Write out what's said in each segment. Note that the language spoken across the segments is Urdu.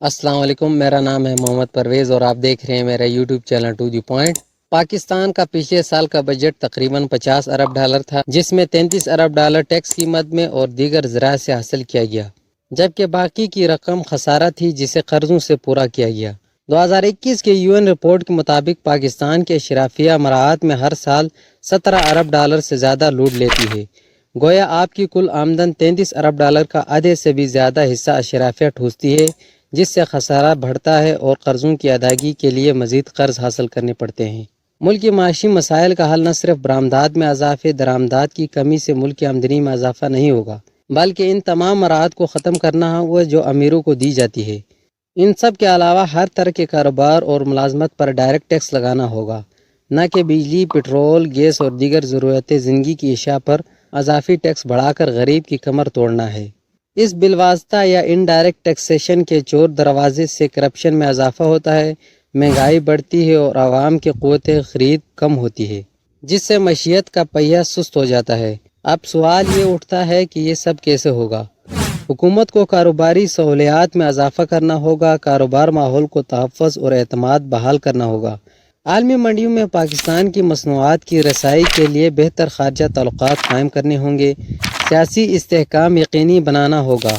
السلام علیکم، میرا نام ہے محمد پرویز اور آپ دیکھ رہے ہیں میرا YouTube channel to the point. Pakistan کا پچھلے سال کا بجٹ تقریباً $50 ارب تھا، جس میں $33 ارب ٹیکس کی مد میں اور دیگر ذرائع سے حاصل کیا گیا، جبکہ باقی کی رقم خسارہ تھی جسے قرضوں سے پورا کیا گیا۔ 2021 کے UN رپورٹ کے مطابق پاکستان کے اشرافیہ مراعات میں ہر سال $17 ارب سے زیادہ لوٹ لیتی ہے۔ گویا آپ کی کل آمدن $33 ارب کا آدھے سے بھی زیادہ حصہ اشرافیہ ٹھوستی ہے، جس سے خسارہ بڑھتا ہے اور قرضوں کی ادائیگی کے لیے مزید قرض حاصل کرنے پڑتے ہیں۔ ملک کے معاشی مسائل کا حل نہ صرف برآمدات میں اضافے، درآمدات کی کمی سے ملک کی آمدنی میں اضافہ نہیں ہوگا، بلکہ ان تمام مراعات کو ختم کرنا ہوگا جو امیروں کو دی جاتی ہے۔ ان سب کے علاوہ ہر طرح کے کاروبار اور ملازمت پر ڈائریکٹ ٹیکس لگانا ہوگا، نہ کہ بجلی، پٹرول، گیس اور دیگر ضرورت زندگی کی اشیاء پر اضافی ٹیکس بڑھا کر غریب کی کمر توڑنا ہے۔ اس بالواسطہ یا انڈائریکٹ ٹیکسیشن کے چور دروازے سے کرپشن میں اضافہ ہوتا ہے، مہنگائی بڑھتی ہے اور عوام کی قوت خرید کم ہوتی ہے، جس سے معیشت کا پہیہ سست ہو جاتا ہے۔ اب سوال یہ اٹھتا ہے کہ یہ سب کیسے ہوگا؟ حکومت کو کاروباری سہولیات میں اضافہ کرنا ہوگا، کاروبار ماحول کو تحفظ اور اعتماد بحال کرنا ہوگا، عالمی منڈیوں میں پاکستان کی مصنوعات کی رسائی کے لیے بہتر خارجہ تعلقات قائم کرنے ہوں گے، سیاسی استحکام یقینی بنانا ہوگا،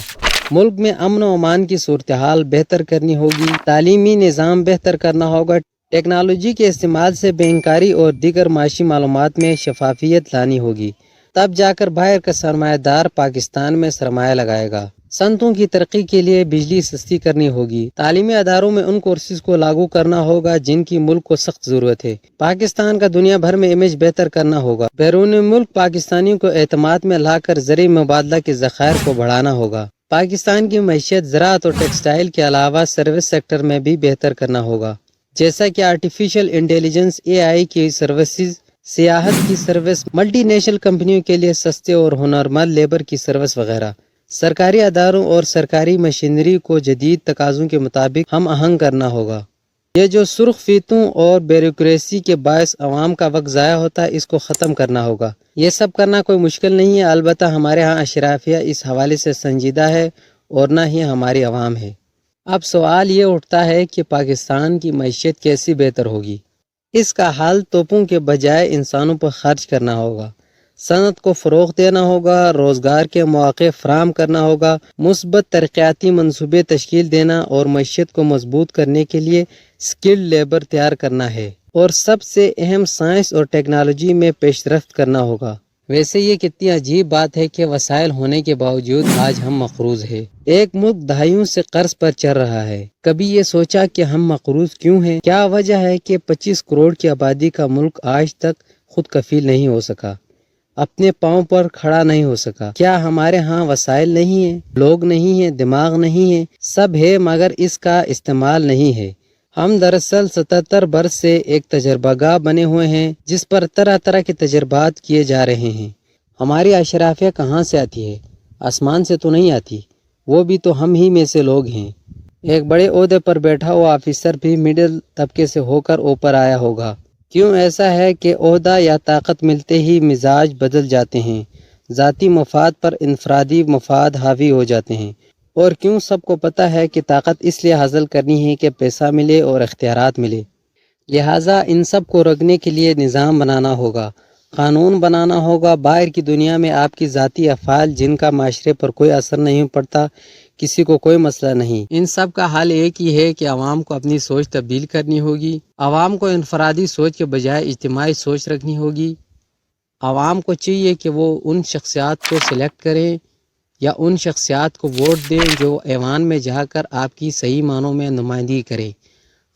ملک میں امن و امان کی صورتحال بہتر کرنی ہوگی، تعلیمی نظام بہتر کرنا ہوگا، ٹیکنالوجی کے استعمال سے بینکاری اور دیگر معاشی معلومات میں شفافیت لانی ہوگی، تب جا کر باہر کا سرمایہ دار پاکستان میں سرمایہ لگائے گا۔ صنعتوں کی ترقی کے لیے بجلی سستی کرنی ہوگی، تعلیمی اداروں میں ان کورسز کو لاگو کرنا ہوگا جن کی ملک کو سخت ضرورت ہے، پاکستان کا دنیا بھر میں امیج بہتر کرنا ہوگا، بیرون ملک پاکستانیوں کو اعتماد میں لا کر زرعی مبادلہ کے ذخائر کو بڑھانا ہوگا، پاکستان کی معیشت زراعت اور ٹیکسٹائل کے علاوہ سروس سیکٹر میں بھی بہتر کرنا ہوگا، جیسا کہ آرٹیفیشل انٹیلیجنس AI کی سروسز، سیاحت کی سروس، ملٹی نیشنل کمپنیوں کے لیے سستے اور ہنرمند لیبر کی سروس وغیرہ۔ سرکاری اداروں اور سرکاری مشینری کو جدید تقاضوں کے مطابق ہم آہنگ کرنا ہوگا۔ یہ جو سرخ فیتوں اور بیوروکریسی کے باعث عوام کا وقت ضائع ہوتا ہے، اس کو ختم کرنا ہوگا۔ یہ سب کرنا کوئی مشکل نہیں ہے، البتہ ہمارے ہاں اشرافیہ اس حوالے سے سنجیدہ ہے اور نہ ہی ہماری عوام ہے۔ اب سوال یہ اٹھتا ہے کہ پاکستان کی معیشت کیسی بہتر ہوگی؟ اس کا حل توپوں کے بجائے انسانوں پر خرچ کرنا ہوگا، صنعت کو فروغ دینا ہوگا، روزگار کے مواقع فراہم کرنا ہوگا، مثبت ترقیاتی منصوبے تشکیل دینا اور معیشت کو مضبوط کرنے کے لیے اسکلڈ لیبر تیار کرنا ہے، اور سب سے اہم سائنس اور ٹیکنالوجی میں پیش رفت کرنا ہوگا۔ ویسے یہ کتنی عجیب بات ہے کہ وسائل ہونے کے باوجود آج ہم مقروض ہیں۔ ایک ملک دہائیوں سے قرض پر چل رہا ہے۔ کبھی یہ سوچا کہ ہم مقروض کیوں ہیں؟ کیا وجہ ہے کہ 25 کروڑ کی آبادی کا ملک آج تک خود کفیل نہیں ہو سکا، اپنے پاؤں پر کھڑا نہیں ہو سکا؟ کیا ہمارے ہاں وسائل نہیں ہیں، لوگ نہیں ہیں، دماغ نہیں ہیں؟ سب ہے، مگر اس کا استعمال نہیں ہے۔ ہم دراصل 77 برس سے ایک تجربہ گاہ بنے ہوئے ہیں جس پر طرح طرح کے تجربات کیے جا رہے ہیں۔ ہماری اشرافیہ کہاں سے آتی ہے؟ آسمان سے تو نہیں آتی، وہ بھی تو ہم ہی میں سے لوگ ہیں۔ ایک بڑے عہدے پر بیٹھا ہوا آفیسر بھی مڈل طبقے سے ہو کر اوپر آیا ہوگا۔ کیوں ایسا ہے کہ عہدہ یا طاقت ملتے ہی مزاج بدل جاتے ہیں، ذاتی مفاد پر انفرادی مفاد حاوی ہو جاتے ہیں؟ اور کیوں سب کو پتہ ہے کہ طاقت اس لیے حاصل کرنی ہے کہ پیسہ ملے اور اختیارات ملے؟ لہٰذا ان سب کو روکنے کے لیے نظام بنانا ہوگا، قانون بنانا ہوگا۔ باہر کی دنیا میں آپ کی ذاتی افعال جن کا معاشرے پر کوئی اثر نہیں پڑتا، کسی کو کوئی مسئلہ نہیں، ان سب کا حل ایک ہی ہے کہ عوام کو اپنی سوچ تبدیل کرنی ہوگی۔ عوام کو انفرادی سوچ کے بجائے اجتماعی سوچ رکھنی ہوگی۔ عوام کو چاہیے کہ وہ ان شخصیات کو سلیکٹ کریں یا ان شخصیات کو ووٹ دیں جو ایوان میں جا کر آپ کی صحیح معنوں میں نمائندگی کریں۔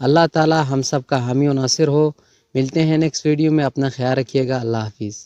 اللہ تعالی ہم سب کا حامی و ناصر ہو۔ ملتے ہیں نیکسٹ ویڈیو میں، اپنا خیال رکھیے گا۔ اللہ حافظ۔